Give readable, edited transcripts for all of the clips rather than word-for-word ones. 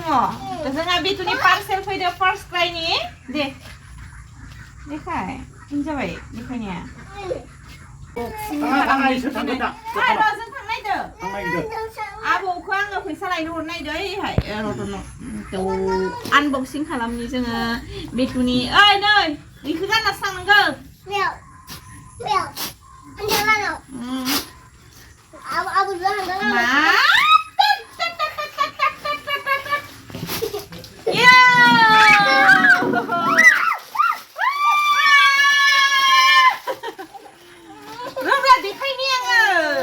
जोंहा बेथुनि पार्सेल फैदो फार्स्ट क्राइनि दे देखाय जाबाय देखायनाया जों थांनायदो आबौखौ आङो फैसा लायनो हरनायदो ओइहाय आनबक्सिं खालामनि जोङो बेथुनि ओइ नै बेखौ गानना थांनांगौ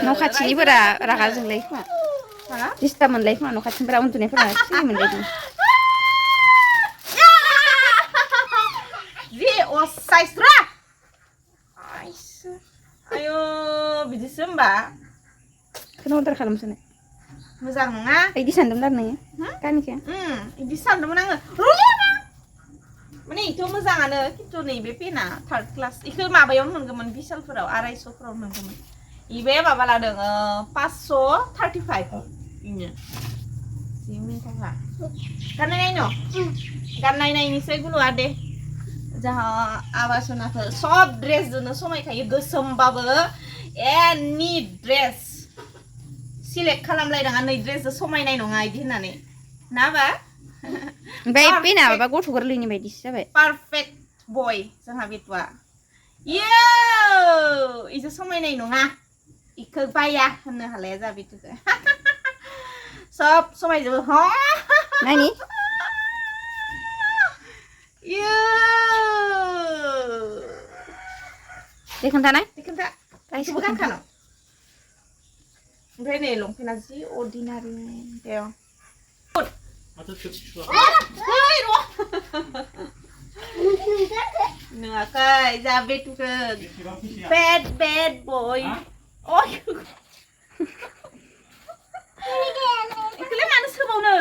न' खाथिनिफोरा रागा जोंलाय खोमा दिस्टार्ब मोनलाय खोमा न' खाथिनिफोरा उन्दुनायफोरा सिरि मोनलायदों जि असाइसरा आयौ बिदिसो होमबा खोनो अर्डार खालामसोनो मोजां नङा बिदि सानदोंमोन आरो नोङो गामिखौ बिदि सानदोंमोन आङो माने इथ' मोजाङानो खिन्थु नैबे पेना थार्ड क्लास इखौ माबायावनो मोनगौमोन बिशालफोराव 250फोराव मोनगौमोन इबे माबा लादों 535 इनो जि मोजांखा गाननाय नायनिसै गुलुआ दे जाहा आबासनाखौ सब ड्रेस जोंनो समायखायो गोसोमबाबो एनि ड्रेस सिलेक्ट खालामलायनाङा नै ड्रेस समायनाय नङा इदि होननानै ना बा ओमफ्राय पेना माबा गथ' गोरलैनि बायदिसो जाबाय पारफेक्ट बय जोंहा बेथुआ इयो इजो समायनाय नङा इखौ बाया होननो हालाया जा बेथुखौ सब समायजोबो ह नायनि इयो दे खोन्थानाय इखौबो गानखानो ओमफ्राय नै लंपेन्टआ जि अर्डिनारि दे नङाखै जा बेथुखौ बेड बय इखौलाय मानो सोबावनो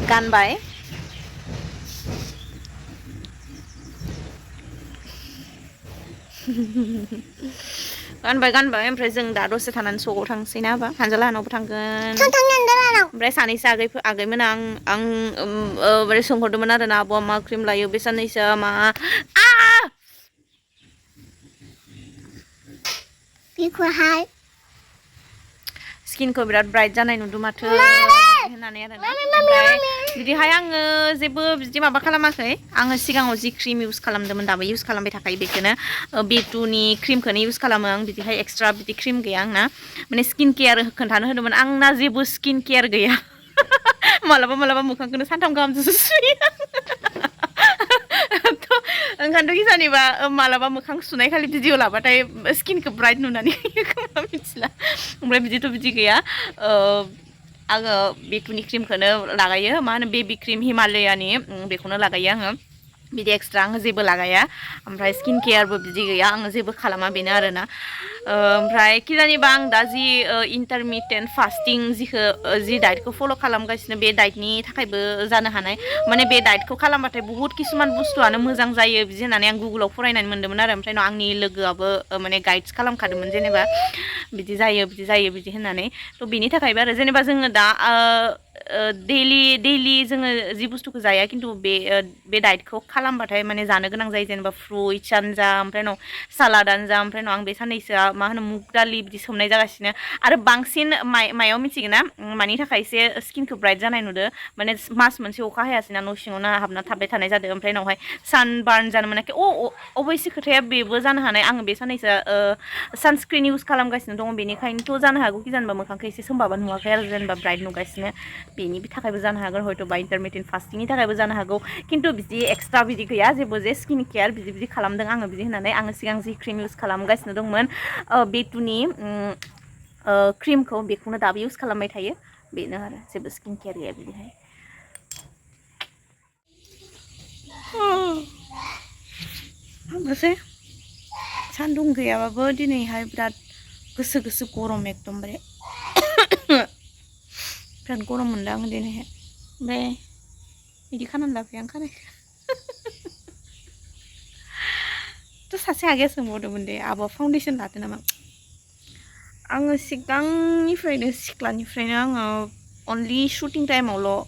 गानबाय गानबाय ओमफ्राय जों दा दसे थानानै सकआव थांसै ना बा हानजालाहानावबो थांगोन ओमफ्राय सानैसो आगैमोन आं ओरै सोंहरदोंमोन आरो ना आब'आ मा क्रिम लायो बे साननैसो मा बेखौहाय स्किनखौ बिराद ब्राइट जानाय नुदों माथो होननानै आरो ओमफ्राय बिदिहाय आङो जेबो बिदि माबा खालामाखै आङो सिगाङाव जि क्रिम इउज खालामदोंमोन दाबो इउज खालामबाय थाखायो बेखौनो बेटुनि क्रिमखौनो इउज खालामो आं बिदिहाय एक्सट्रा बिदि क्रिम गैया आंना माने स्किन केयार खोन्थानो होदोंमोन आंना जेबो स्किन केयार गैया मालाबा मोखांखौनो सानथाम गाहामसो सुयो ओंखायनोथ' गिसानिबा मालाबा मोखां सुनाय खालि भिडिअ लाबाथाय स्किनखौ ब्राइट नुनानै खोमा मिथिला ओमफ्राय बिदि गैया आङो बेटुनि क्रिमखौनो लागायो मा होनो बेबि क्रिम हिमालयानि बेखौनो लागायो आङो बिदि एक्सट्रा आङो जेबो लागाया ओमफ्राय स्किन केयारबो बिदि गैया आङो जेबो खालामा बेनो आरोना ओमफ्राय किजानिबा आं दा जि इन्टारमिटेन्ट फास्टिं जि डाइटखौ फल' खालामगासिनो बे डाइटनि थाखायबो जानो हानाय माने बे डाइटखौ खालामबाथाय बुहुत किसुमान बुस्थुआनो मोजां जायो बिदि होननानै आं गुगोलाव फरायनानै मोन्दोंमोन आरो ओमफ्राय आंनि लोगोआबो माने गाइड्स खालामखादोंमोन जेनेबा बिदि जायो बिदि होननानै थ' बिनि थाखायबो आरो जेनेबा जोङो दा दैलि जोङो जि बुस्थुखौ जाया खिन्थु बे डाइटखौ खालामबाथाय माने जानो गोनां जायो जेनेबा फ्रुइट्सआनो जा ओमफ्राय उनाव सालादानो जा ओमफ्राय उनाव आं बे साननैसोआ मा होनो मुग दालि बिदि सोमनाय जागासिनो आरो बांसिन मायाव मिथिगोन ना मानि थाखाय एसे स्किनखौ ब्राइट जानाय नुदो माने मास मोनसे अखा हायासैना न' सिङावनो हाबना थाबाय थानाय जादों ओमफ्राय उनावहाय सान बार्न जानो मोनाखै अबयसे खोथाया बेबो जानो हानाय आङो बे साननैसो सानस्क्रिन इउज खालामगासिनो दङ बेनिखायनोथ' जानो हागौ कि जेनेबा मोखांखौ एसे सोमबाबा नुवाखै आरो जेनेबा ब्राइट नुगासिनो बेनि थाखायबो जानो हागौ हयथ' बा इन्टारमिटेन्ट फास्टिंनि थाखायबो जानो हागौ खिन्थु बिदि एक्सट्रा बिदि गैया जेबो जे स्किन केयार बिदि खालामदों आङो बिदि होननानै आङो सिगां जि क्रिम इउज खालामगासिनो दंमोन बेटुनि क्रिमखौ बेखौनो दाबो इउज खालामबाय थायो बेनो आरो जेबो स्किन केयार गैया बिदिहाय सान्दुं गैयाबाबो दिनैहाय बिराद गोसो गोसो गरम एकदमबारे बिराद गरम मोनदों आङो दिनैहाय ओमफ्राय बिदि खानानै लाफाया आं खानायखौ थ' सासे आगैया सोंबावदोंमोन दे आब'आ फाउन्डेसन लादो नामा आङो सिगांनिफ्रायनो सिख्लानिफ्रायनो आङो अनलि शुटिं टाइमावल'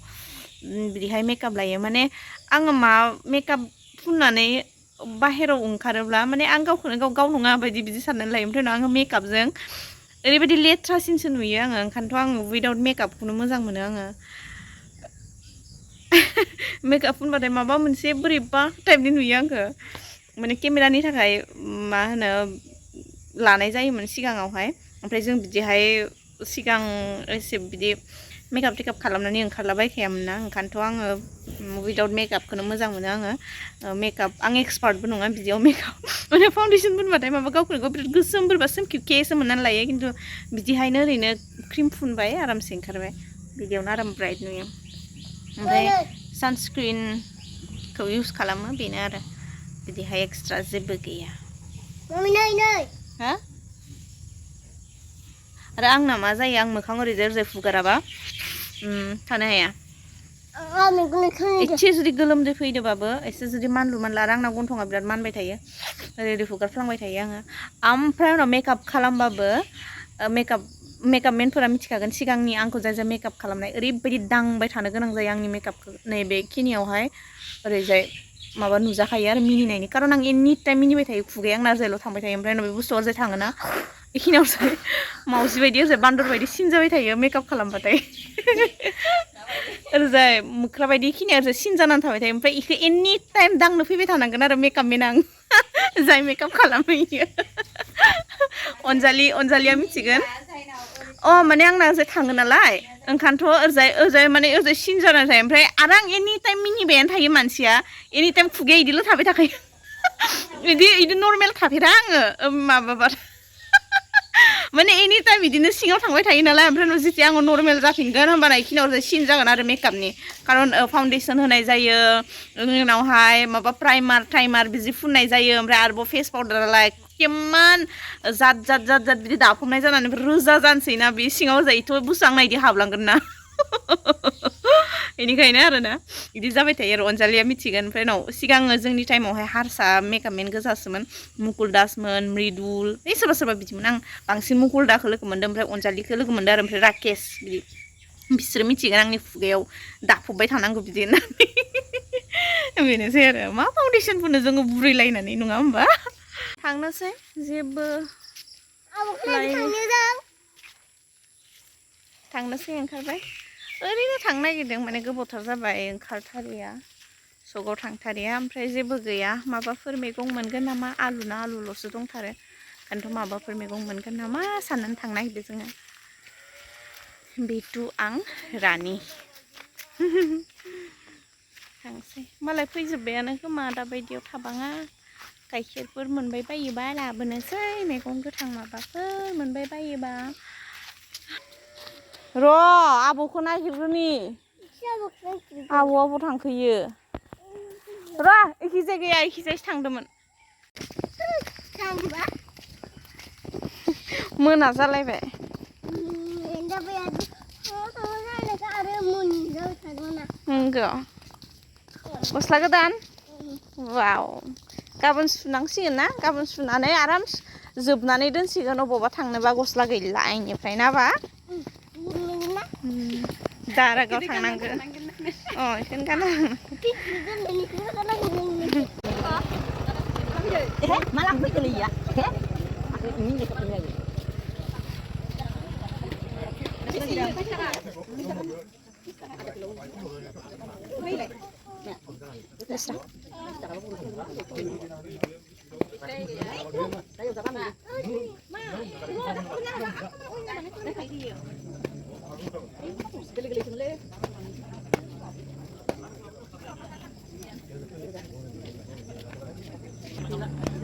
बिदिहाय मेकआप लायो माने आङो मा मेकआप फुननानै बाहेराव ओंखारोब्ला माने आं गावखौनो गाव नङा बायदि बिदि साननानै लायो ओमफ्राय आङो मेकआपजों ओरैबायदि लेथ्रासिनसो नुयो आङो ओंखायनोथ' आङो उइदाउट मेकआपखौनो मोजां मोनो आङो मेकआप फुनबाथाय माबा मोनसे बोरैबा टाइपनि नुयो आंखो माने केमेरानि थाखाय मा होनो लानाय जायोमोन सिगाङावहाय ओमफ्राय जों बिदिहाय सिगां एसे बिदि मेकआप टेकआप खालामनानै ओंखारलाबायखायामोन ना ओंखायनोथ' आङो उइदाउट मेकआपखौनो मोजां मोनो आङो मेकआप आं एक्सपार्टबो नङा बिदियाव मेकआप माने फाउन्डेसन फुनबाथाय माबा गावखौनो गाव बिराद गोसोम बोरैबा सोमखेबखेसो मोननानै लायो खिन्थु बिदिहायनो ओरैनो क्रिम फुनबाय आरामसे ओंखारबाय बिदियावनो आराम ब्राइट नुयो ओमफ्राय सानस्क्रिनखौ इउज खालामो बेनो आरो बिदिहाय एक्सट्रा जेबो गैया हा आरो आंना मा जायो आं मोखां ओरैजाय ओरैजाय फुगाराबा थानो हाया एसे जुदि गोलोमदै फैदोंबाबो एसे जुदि मानलु मानला आरो आंना गन्थङा बिराद मानबाय थायो ओरै ओरै फुगारफ्लांबाय थायो आङो ओमफ्राय उनाव मेकआप खालामबाबो मेकआप मेनफोरा मिथिखागोन सिगांनि आंखौ जाय जाय मेकआप खालामनाय ओरैबायदि दांबाय थानो गोनां जायो आंनि मेकआपखौ नैबेखिनियावहाय ओरैजाय माबा नुजाखायो आरो मिनिनायनि खारन आं एनि टाइम मिनिबाय थायो खुगाया आंना ओरैजायल' थांबाय थायो ओमफ्राय उनाव बे बुस्थुआ ओरैजाय थाङोना बेखिनियावसो मावजि बायदि ओरैजाय बान्दर बायदि सिन जाबाय थायो मेकआप खालामबाथाय ओरैजाय मोख्रा बायदि खिनिया ओरैजाय सिन जानानै थाबाय थायो ओमफ्राय इखौ एनि टाइम दांनो फैबाय थानांगोन आरो मेकआप मेन आं जाय मेकआप खालामो इयो अनजालिया मिथिगोन माने आंना ओरैजाय थाङो नालाय ओंखायनोथ' ओरैजाय माने ओरैजाय सिन जानानै थायो ओमफ्राय आरो आं एनि टाइम मिनिबायानो थायो मानसिया एनि टाइम खुगाया इदिल' थाबाय थाखायो इदि नर्मेल खाफेरा आङो माबाबा माने एनि टाइम बिदिनो सिङाव थांबाय थायो नालाय ओमफ्राय उनाव जेथिया आङो नर्मेल जाफिनगोन होमबाना इखिनियाव सिन जागोन आरो मेकआपनि खारन फाउन्डेसन होनाय जायो उनावहाय माबा प्राइमार बिदि फुननाय जायो ओमफ्राय आरोबाव फेस पाउडारालाय केमान जाद बिदि दाफबनाय जानानै रोजा जानोसै ना बे सिङाव जायोथ' बुस्थु आंना इदि हाबलांगोन ना बेनिखायनो आरोना बिदि जाबाय थायो आरो अनजालिया मिथिगोन ओमफ्राय उनाव सिगाङो जोंनि टाइमावहाय हारसा मेकआपमेन गोजासोमोन मुकुल दासमोन मृदुल सोरबा सोरबा बिदिमोन आं बांसिन मुकुल दाखौ लोगो मोन्दों ओमफ्राय अनजालिखौ लोगो मोन्दों आरो ओमफ्राय राकेश बिदि बिसोरो मिथिगोन आंनि खुगायाव दाफबबाय थानांगौ बिदि होननानै बेनोसै आरो मा फाउन्डेसन फुनो जोङो बुरैलायनानै नङा होमबा थांनोसै जेबो थांनोसै ओंखारबाय ओरैनो थांनो नागिरदों माने गोबावथार जाबाय ओंखारथारिया सकआव थांथारिया ओमफ्राय जेबो गैया माबाफोर मैगं मोनगोन नामा आलुल'सो दंथारो ओंखायनोथ' माबाफोर मैगं मोनगोन नामा साननानै थांनो नागिरदों जोङो बेथु आं रानि थांसै मालाय फैजोब्बायानो खोमा दाबायदियाव थाबाङा गाइखेरफोर मोनबाय बायोबा लाबोनोसै मैगं गोथां माबाफोर मोनबाय बायोबा र' आब'खौ नागिरग्रोनि आब'आबो थांखोयो र' एखि जायगाया एखिजायसो थांदोंमोन मोना जालायबाय नंगौ गस्ला गोदान वाव गाबोन सुनांसिगोन ना गाबोन सुनानै आराम जोबनानै दोनसिगोन अबावबा थांनोबा गस्ला गैला आइनिफ्राय नाबा दारागाव थांनांगौ बेखौनो गाना malah aku itu ya ini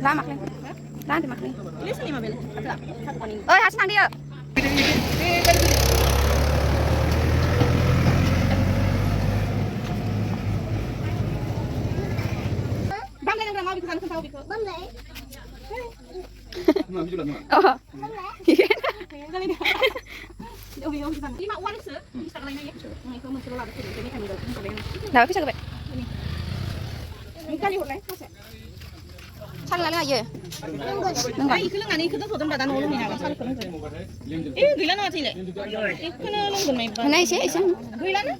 Lama kan? Nanti makan. Beli sini mobil. Oh, harus nanti yuk. Bang, yang mau Bukan kau itu. Bấm lại. Oh. Nào cái sao các bạn? Kali hụt này. Sang lại là gì? Nâng gọi. 이그 아니 그도 도전 받아 놓는 거냐? 살 거는 거. 이 그일라는 어디래? 이 그는 건 뭐? Hôm nay sẽ sang. 그일라는?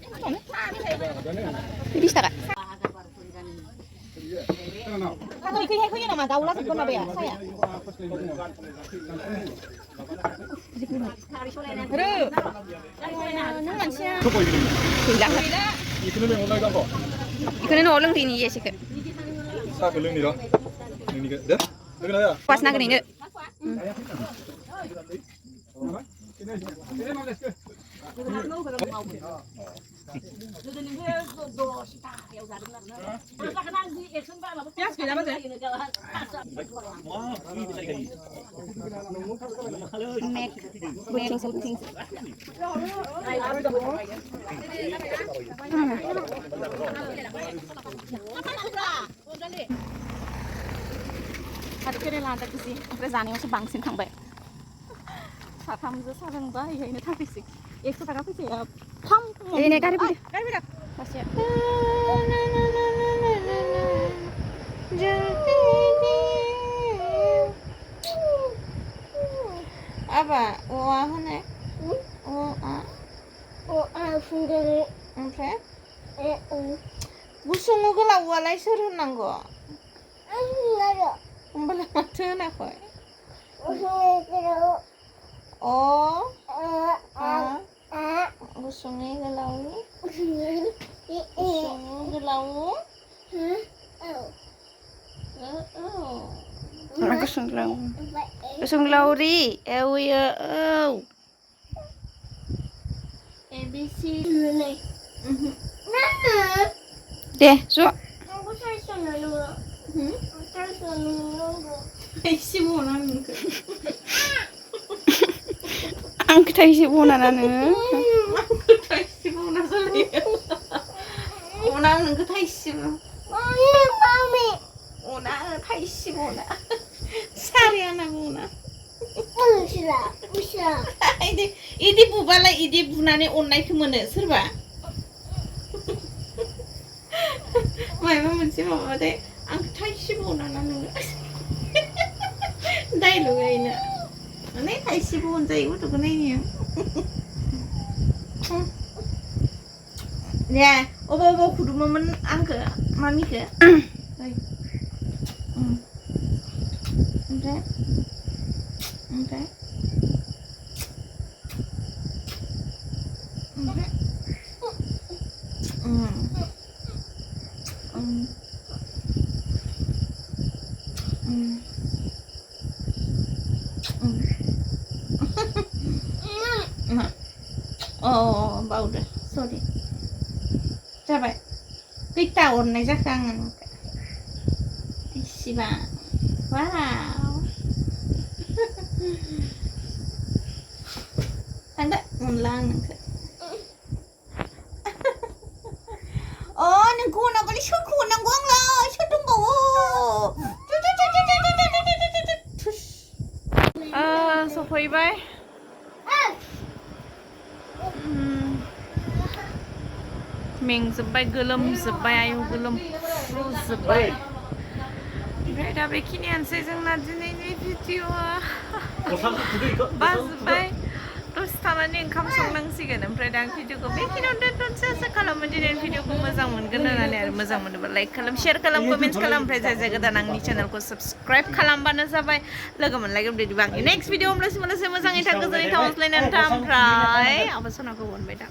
Đi sao cả? Kalau ikut yang kau nama tahu lah sih kau nak bayar saya. Terus. Nang manusia. Hilang. 이거는 온라인 간 거. Ikan orang ini ya sih. 사 걸릉니라. 능니가 네? 여기 나야. Pas nak ni. Ada kira lantai tu sih, presani masih bangsin thang bay. 사탐즈 사랑과 이해는 타비식. 엑스트라가 그지? 팜. 얘네 가리비. 가리비다. 다시야. 아빠, 와 하네. fungerer. 그래? 무슨 거라 와라이 서른난 거. Naga. 엄마랑 맞잖아 거야. Fungerer. Gustong nga galaw. Fungerer. Gustong galaw. Gustong galaw. Gustong galaw ri. ABC. Nana. Deh, so. Aku cari sana dulu. Cari sana dulu. Isi muna nunggu. Ang taisi muna na nunggu. Taisi muna sali. Muna nunggu taisi muna. Mami. Muna taisi muna. Sari anak muna. Bisa. Idi bubala idi bunane online kemana serba. Mama menci mama deh. Ang taisi muna na nunggu. Đây là người nè. Nãy thầy sư buồn gì quá tụi con này nhiều. Nè, ô khu mà mình ăn kìa, mami kìa. Đây. Đấy. Đấy. Bau dah, sorry. Coba, kita warna aja kangen. Siapa? Wow. Anda ulang. Oh, nanggwou nak balik syukur nanggwou lah, syukur nanggwou. So bye bye. Mình जोब्बाय गोलोम जोब्बाय आयु गोलोम जोब्बाय ओमफ्राय दा बेखिनियानोसै जोंना दिनैनि भिडिअआ बाजोब्बाय दसे थानानै ओंखाम संनांसिगोन ओमफ्राय दा भिडिअखौ बेखिनियावनो दोनथ'नोसै आसा खालामो दिनैनि भिडिअखौ मोजां मोनगोन होननानै आरो मोजां मोनोबा लाइक खालाम शेयार खालाम कमेन्ट्स खालाम ओमफ्राय जाय गोदान आंनि चेनेलखौ साबस्क्राइब खालामबानो जाबाय लोगो मोनलायगोन बिदिबा आंनि नेक्स्ट भिडिअ होमब्लासो मोजाङै था गोजोनै था अनज्लायनानै था ओमफ्राय आबा सनाखौ अनबाय दा